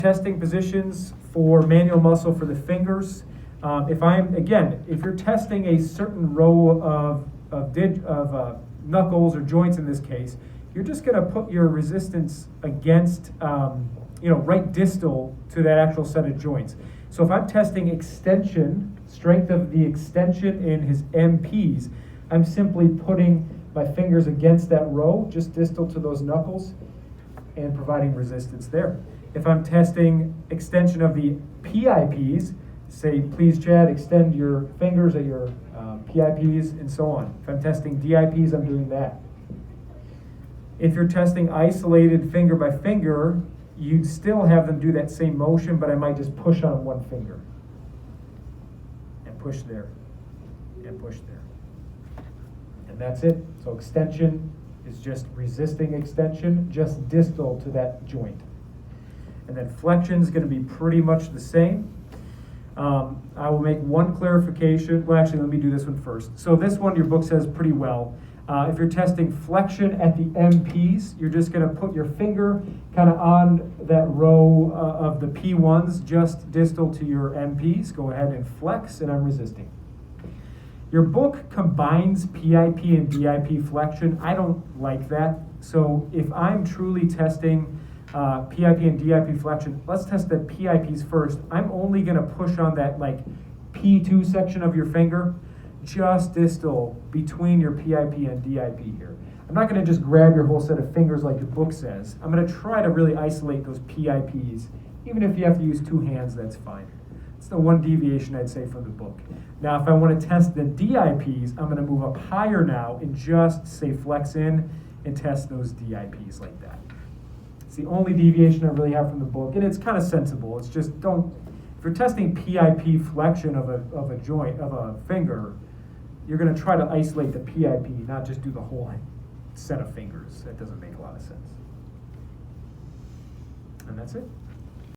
Testing positions for manual muscle for the fingers. If you're testing a certain row of knuckles or joints in this case, you're just going to put your resistance against, right distal to that actual set of joints. So if I'm testing extension, strength of the extension in his MPs, I'm simply putting my fingers against that row, just distal to those knuckles, and providing resistance there. If I'm testing extension of the PIPs, say, please, Chad, extend your fingers at your PIPs, and so on. If I'm testing DIPs, I'm doing that. If you're testing isolated finger by finger, you'd still have them do that same motion, but I might just push on one finger. And push there. And push there. And that's it. So extension is just resisting extension, just distal to that joint. And then flexion is going to be pretty much the same. I will make one clarification. Well, actually, let me do this one first. So this one, your book says pretty well. If you're testing flexion at the MPs, you're just going to put your finger kind of on that row of the P1s, just distal to your MPs. Go ahead and flex, and I'm resisting. Your book combines PIP and DIP flexion. I don't like that. So if I'm truly testing PIP and DIP flexion, let's test the PIPs first. I'm only going to push on that P2 section of your finger, just distal between your PIP and DIP here. I'm not going to just grab your whole set of fingers like your book says. I'm going to try to really isolate those PIPs. Even if you have to use two hands, that's fine. It's the one deviation I'd say from the book. Now, if I want to test the DIPs, I'm going to move up higher now and just say flex in and test those DIPs like that. It's the only deviation I really have from the book, and it's kind of sensible. It's just if you're testing PIP flexion of a joint, of a finger, you're going to try to isolate the PIP, not just do the whole set of fingers. That doesn't make a lot of sense. And that's it.